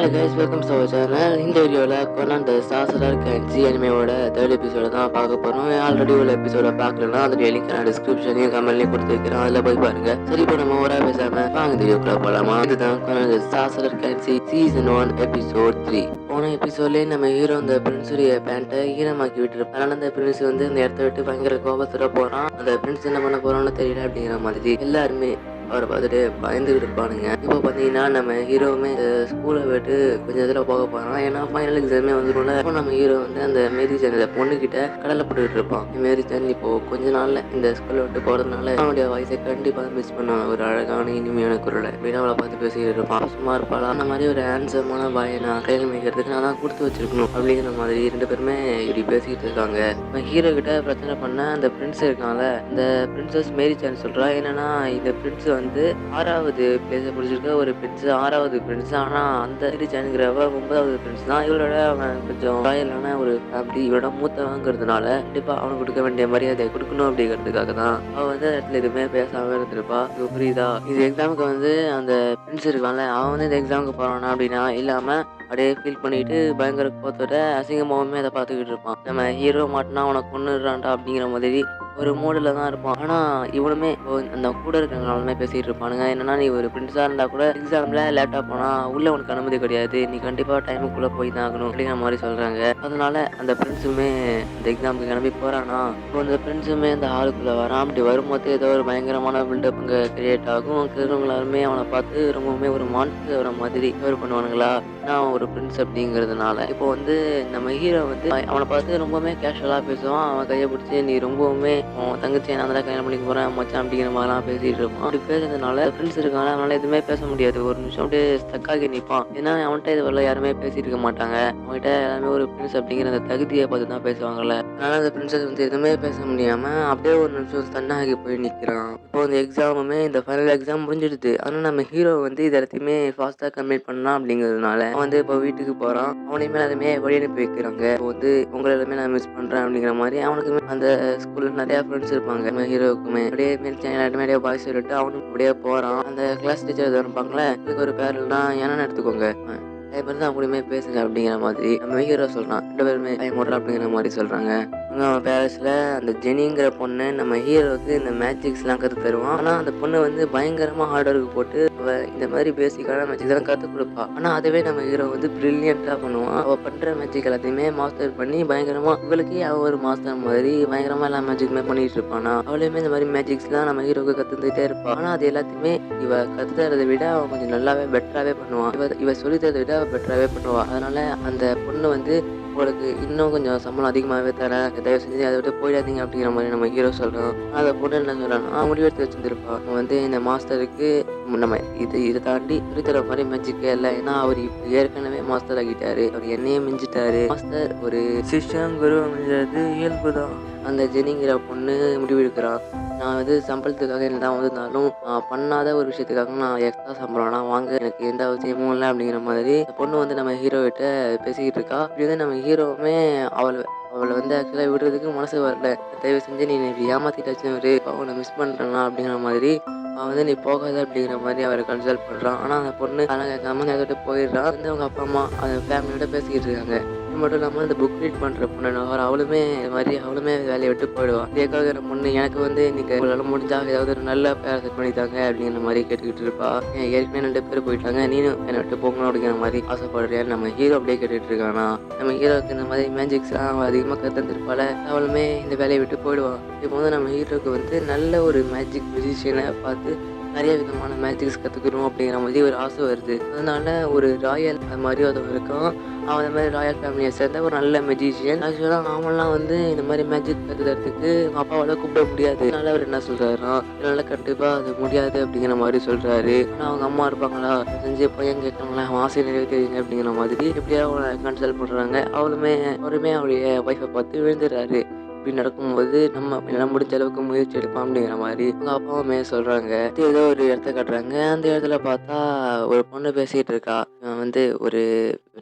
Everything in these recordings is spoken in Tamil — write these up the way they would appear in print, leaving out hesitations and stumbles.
Hi guys, welcome to our channel. இந்த வீடியோவில் கொனான் த சார்சரர் கேன்சி அனிமேவோட தேர்ட் எபிசோட தான் பார்க்க போகிறோம். ஆல்ரெடி உள்ள எபிசோட பார்க்கலன்னா அந்த லிங்க் நான் டிஸ்கிரிப்ஷனையும் கமெண்ட்லையும் கொடுத்து வைக்கிறேன், அதில் போய் பாருங்க. சரி, இப்போ நம்ம ஓரா பேசாமல் வாங்க இந்த வீடியோக்குள்ள போகலாமா. இதுதான் கொனான் த சார்சரர் கேன்சி சீசன் 1 எபிசோட் 3. போன எபிசோட்லேயே நம்ம ஹீரோ அந்த பிரின்ஸுடைய பேண்ட்டை ஈரமாக்கி விட்டுருப்பான். ஆனால் அந்த பிரின்ஸ் வந்து அந்த இடத்த விட்டு பயங்கர கோபத்துல போகிறான். அந்த பிரின்ஸ் என்ன பண்ண போகிறான்னு தெரியல அப்படிங்கிற மாதிரி எல்லாருமே அவரை பார்த்துட்டு பயந்துகிட்டு இருப்பானுங்க. இப்போ பார்த்தீங்கன்னா நம்ம ஹீரோவுமே ஸ்கூலை விட்டு கொஞ்சம் இதில் போக போகிறான். ஏன்னா ஃபைனல் எக்ஸாமே வந்துடும்ல. இப்போ நம்ம ஹீரோ வந்து அந்த மேரி ஜான் பொண்ணுக்கிட்ட கடலை போட்டுக்கிட்டு இருப்பான். மேரி ஜான் இப்போ கொஞ்ச நாள்ல இந்த ஸ்கூலை விட்டு போகிறதுனால அவனுடைய வாய்ஸை கண்டிப்பாக மிஸ் பண்ணுவான். ஒரு அழகான இனிமையான குரலை அப்படின்னு அவளை பார்த்து பேசிக்கிட்டு இருப்பான். சும்மா இருப்பாளா அந்த மாதிரி ஒரு ஹேண்ட்ஸமான பாயை நான் கையில் மேய்க்கிறதுக்கு நான் தான் கொடுத்து வச்சிருக்கணும் அப்படிங்கிற மாதிரி ரெண்டு பேருமே இப்படி பேசிக்கிட்டு இருக்காங்க. இப்போ ஹீரோ கிட்ட பிரச்சனை பண்ண அந்த பிரின்ஸ் இருக்காங்கல்ல, இந்த பிரின்சஸ் மேரி ஜான் சொல்கிறா என்னன்னா இந்த பிரின்ஸ் வந்து 6வது பிளேஸை பிடிச்சிருக்க ஒரு பிரின்ஸ், 6வது பிரின்ஸ். ஆனால் அந்த மேரி ஜான்ங்கிறவ 9வது பிரின்ஸ் தான். இவளோட அவன் கொஞ்சம் ராயலான ஒரு ஃபேமிலி, இவளோட மூத்தவங்கிறதுனால கண்டிப்பாக அவனுக்கு கொடுக்க வேண்டிய மரியாதையை கொடுக்கணும் அப்படிங்கிறதுக்காக தான் அவன் வந்து அந்த இடத்துல எதுவுமே பேசாம இருந்திருப்பா. இது புரியுதா? இது எக்ஸாமுக்கு வந்து அந்த பிரின்ஸ் இருக்கான்ல, அவன் வந்து இந்த எக்ஸாமுக்கு போறானா அப்படின்னா இல்லாம அப்படியே ஃபீல் பண்ணிட்டு பயங்கர கோத்தோட அசிங்கமாகவுமே அதை பார்த்துக்கிட்டு இருப்பான். நம்ம ஹீரோ மாட்டினா அவனை கொண்டுறான்டா அப்படிங்கிற மாதிரி ஒரு மூடில் தான் இருப்பான். ஆனால் இவனுமே அந்த கூட இருக்கிறவங்களுமே பேசிகிட்டு இருப்பானுங்க. என்னன்னா நீ ஒரு பிரின்ஸாக இருந்தால் கூட எக்ஸாமில் லேட்டாக போனால் உள்ள உனக்கு அனுமதி கிடையாது, நீ கண்டிப்பாக டைமுக்குள்ளே போய் தான் ஆகணும் அப்படிங்கிற மாதிரி சொல்கிறாங்க. அதனால அந்த பிரின்ஸுமே அந்த எக்ஸாமுக்கு கிளம்பி போகிறானா. இப்போ அந்த பிரின்ஸுமே அந்த ஹாலுக்குள்ளே வரான். அப்படி வரும்போது ஏதோ ஒரு பயங்கரமான பில்டப் அங்கே கிரியேட் ஆகும். அங்கே இருக்கிறவங்களாருமே அவனை பார்த்து ரொம்பவுமே ஒரு மான்ஸ்டர் வர மாதிரி கவர் பண்ணுவானுங்களா. நான் ஒரு பிரின்ஸ் அப்படிங்கிறதுனால இப்போ வந்து நம்ம ஹீரோ வந்து அவனை பார்த்து ரொம்பவுமே கேஷுவலாக பேசுவான். அவன் கையை பிடிச்சி நீ ரொம்பவுமே உன் தங்கச்சி நான் தான் கல்யாணம் பண்ணிக்க போகிறேன் மச்சான் அப்படிங்கிற மாதிரிலாம் பேசிகிட்டு இருப்பான். அப்படி பேசுறதுனால ஃப்ரெண்ட்ஸ் இருக்காங்க, அவனால எதுவுமே பேச முடியாது. ஒரு நிமிஷம் அப்படியே ஸ்டக்காகி நிற்பான். ஏன்னா அவன்கிட்ட இது வரல யாருமே பேசிட்டு இருக்க மாட்டாங்க. அவன்கிட்ட எல்லாமே ஒரு பிரின்ஸ் அப்படிங்கிற அந்த தகுதியை பார்த்து தான் பேசுவாங்கல்ல. அதனால அந்த பிரின்ஸஸ் வந்து எதுவுமே பேச முடியாம அப்படியே ஒரு நிமிஷம் ஸ்டன்னாகி போய் நிற்கிறான். இப்போ இந்த எக்ஸாமுமே இந்த ஃபைனல் எக்ஸாம் முடிஞ்சிடுது. ஆனால் நம்ம ஹீரோ வந்து இது எல்லாத்தையுமே ஃபாஸ்ட்டாக கம்ப்ளீட் பண்ணலாம் அப்படிங்கிறதுனால அவன் வந்து இப்போ வீட்டுக்கு போகிறான். அவனையுமே அதுமே வழி அனுப்பி வைக்கிறாங்க. இப்போ வந்து உங்களை எல்லாமே நான் மிஸ் பண்ணுறேன் அப்படிங்கிற மாதிரி அவனுக்குமே அந்த ஸ்கூலில் நிறையா ஃப்ரெண்ட்ஸ் இருப்பாங்க. நம்ம ஹீரோவுக்குமே அப்படியே எல்லாருமே நிறைய பாய்ஸ் சொல்லிட்டு அவனும் அப்படியே போகிறான். அந்த கிளாஸ் டீச்சர் இருப்பாங்களே, இதுக்கு ஒரு பேர்லாம் என்னன்னு எடுத்துக்கோங்க, பேர் தான் அப்படியுமே பேசுங்க அப்படிங்கிற மாதிரி நம்ம ஹீரோ சொல்கிறான். 2 பேருமே பயமுடுறா அப்படிங்கிற மாதிரி சொல்கிறாங்க. அவன் பேரண்ட்ஸில் அந்த ஜெனிங்கிற பொண்ணு நம்ம ஹீரோவுக்கு இந்த மேஜிக்ஸ்லாம் கற்று தருவான். ஆனால் அந்த பொண்ணு வந்து பயங்கரமாக ஹார்ட் ஒர்க் போட்டு அவள் இந்த மாதிரி பேசிக்கான மேஜிக்ஸ் எல்லாம் கற்றுக் கொடுப்பா. ஆனால் அதுவே நம்ம ஹீரோ வந்து ப்ரில்லியண்ட்டாக பண்ணுவான். அவள் பண்ணுற மேஜிக் எல்லாத்தையுமே மாஸ்டர் பண்ணி பயங்கரமாக இவளுக்கே அவள் ஒரு மாஸ்டர் மாதிரி பயங்கரமாக எல்லா மேஜிக்குமே பண்ணிட்டு இருப்பானா. அவளையுமே இந்த மாதிரி மேஜிக்ஸ்லாம் நம்ம ஹீரோவுக்கு கற்றுந்துகிட்டே இருப்பான். ஆனால் அது எல்லாத்தையுமே இவ கற்று தரதை விட அவன் கொஞ்சம் நல்லாவே பெட்டராகவே பண்ணுவான். இவ சொல்லி தரதை விட அவள் பெட்டராகவே பண்ணுவாள். அதனால அந்த பொண்ணு வந்து உங்களுக்கு இன்னும் கொஞ்சம் சம்பளம் அதிகமாகவே தரேன், தயவு செஞ்சு அதை விட்டு போயிடாதீங்க அப்படிங்கிற மாதிரி நம்ம ஹீரோ சொல்கிறான். அதை பொண்ணு என்ன சொல்கிறான்னா முடிவெடுத்து வச்சுருந்துருப்பான். அவன் வந்து இந்த மாஸ்டருக்கு நம்ம இதை தாண்டி சொல்லித்தர மாதிரி மேஜிக்கே இல்லை. ஏன்னா அவர் இப்போ ஏற்கனவே மாஸ்டர் ஆகிட்டாரு, அவர் என்னையே மிஞ்சிட்டாரு. மாஸ்டர் ஒரு சிஷ்யம் குரு அமைஞ்சது இயல்பு தான். அந்த ஜெனிங்கிற பொண்ணு முடிவெடுக்கிறான். நான் வந்து சம்பளத்துக்காக என்ன தான் வந்திருந்தாலும் பண்ணாத ஒரு விஷயத்துக்காக நான் எக்ஸ்ட்ரா சம்பளம்னா வாங்க எனக்கு எந்த அவசியமும் இல்லை அப்படிங்கிற மாதிரி பொண்ணு வந்து நம்ம ஹீரோ கிட்ட பேசிக்கிட்டு இருக்கா. இப்படி வந்து நம்ம ஹீரோவுமே அவளை வந்து ஆக்சுவலாக விடுறதுக்கு மனசு வரல. தயவு செஞ்சு நீ இப்படி ஏமாத்திட்டாச்சும் அவனை மிஸ் பண்ணுறேன்னா அப்படிங்கிற மாதிரி அவன் வந்து நீ போகாத அப்படிங்கிற மாதிரி அவரை கன்சல்ட் பண்ணுறான். ஆனால் அந்த பொண்ணு அதெல்லாம் கேட்காம நேரத்தை போயிடுறான். வந்து அவங்க அப்பா அம்மா அந்த ஃபேமிலியோட பேசிக்கிட்டு இருக்காங்க. இது மட்டும் இல்லாமல் இந்த புக் ரீட் பண்ணுற பொண்ணு அவளுமே இது மாதிரி அவளுமே வேலையை விட்டு போயிடுவான். இதேக்காக பொண்ணு எனக்கு வந்து இன்னைக்கு உங்களால் முடிஞ்சா ஏதாவது ஒரு நல்ல பேரை செட் பண்ணித்தாங்க அப்படிங்கிற மாதிரி கேட்டுக்கிட்டு இருப்பா. ஏற்கனவே 2 பேர் போயிட்டாங்க, நீனும் என்னை விட்டு போகணும் அப்படிங்கிற மாதிரி ஆசைப்படுறியான்னு நம்ம ஹீரோ அப்படியே கேட்டுட்டு இருக்கானா. நம்ம ஹீரோவுக்கு இந்த மாதிரி மேஜிக்ஸ்லாம் அவள் அதிகமாக கற்றுருப்பால, அவளுமே இந்த வேலையை விட்டு போயிடுவான். இப்போ வந்து நம்ம ஹீரோவுக்கு வந்து நல்ல ஒரு மேஜிக் மியூசிஷியனை பார்த்து நிறைய விதமான மேஜிக்ஸ் கற்றுக்கணும் அப்படிங்கிற மாதிரி ஒரு ஆசை வருது. அதனால ஒரு ராயல் அது மாதிரி ஒருத்தவங்க இருக்கான். அவன் இந்த மாதிரி ராயல் ஃபேமிலியை சேர்ந்த ஒரு நல்ல மெஜிஷியன். ஆக்சுவலாக அவன்லாம் வந்து இந்த மாதிரி மேஜிக் கற்றுக்கிறதுக்கு அப்பாவால் கூப்பிட முடியாது. அதனால அவர் என்ன சொல்கிறாருன்னா இதனால கண்டிப்பாக அது முடியாது அப்படிங்கிற மாதிரி சொல்கிறாரு. ஆனால் அவங்க அம்மா இருப்பாங்களா, செஞ்சு பையன் கேட்கறாங்களா, அவன் ஆசை நிறைவேற்றுவீங்க அப்படிங்கிற மாதிரி எப்படியா அவனை கன்சல்ட் பண்ணுறாங்க. அவருமே அவருடைய ஒய்ஃபை பார்த்து விழுந்துடுறாரு. இப்படி நடக்கும்போது நம்ம எல்லாம் முடிஞ்ச அளவுக்கு முயற்சி எடுப்போம் அப்படிங்கிற மாதிரி அவங்க அப்பாவுமே சொல்றாங்க. ஏதோ ஒரு இடத்த காட்டுறாங்க. அந்த இடத்துல பார்த்தா ஒரு பொண்ணு பேசிட்டு இருக்கா. வந்து ஒரு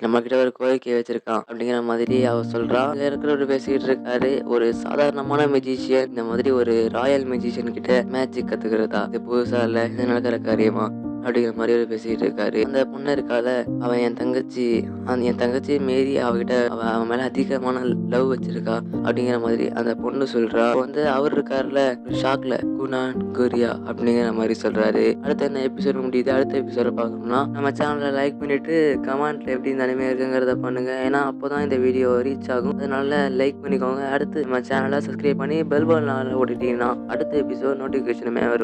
நம்ம கிட்ட ஒரு கோரிக்கை வச்சிருக்கான் அப்படிங்கிற மாதிரி அவ சொல்றா. இருக்கிறவர் பேசிட்டு இருக்காரு. ஒரு சாதாரணமான மெஜிஷியன் இந்த மாதிரி ஒரு ராயல் மெஜிஷியன் கிட்ட மேஜிக் கத்துக்கிறதா இது புதுசா இல்ல, இது நடக்கிற காரியமா அப்படிங்கிற மாதிரி அவர் பேசிட்டு இருக்காரு. அந்த பொண்ணு இருக்கால, அவன் என் தங்கச்சி, என் தங்கச்சி மீறி அவகிட்ட அவன் மேல அதிகமான லவ் வச்சிருக்கா அப்படிங்கிற மாதிரி அந்த பொண்ணு சொல்றா. அவர் இருக்காருல ஷாக்ல குணான் கொரியா அப்படிங்கிற மாதிரி சொல்றாரு. அடுத்த என்ன எபிசோட் முடியுது. அடுத்த எபிசோட பார்க்கணும்னா நம்ம சேனலை லைக் பண்ணிட்டு கமெண்ட்ல எப்படி நிலைமை இருக்குங்கிறத பண்ணுங்க. ஏன்னா அப்போதான் இந்த வீடியோ ரீச் ஆகும். அதனால லைக் பண்ணிக்கோங்க. அடுத்து நம்ம சேனலை சப்ஸ்கிரைப் பண்ணி பெல் பட்டன் ஓட்டிட்டீங்கன்னா அடுத்த எபிசோட் நோட்டிஃபிகேஷனுமே வரும்.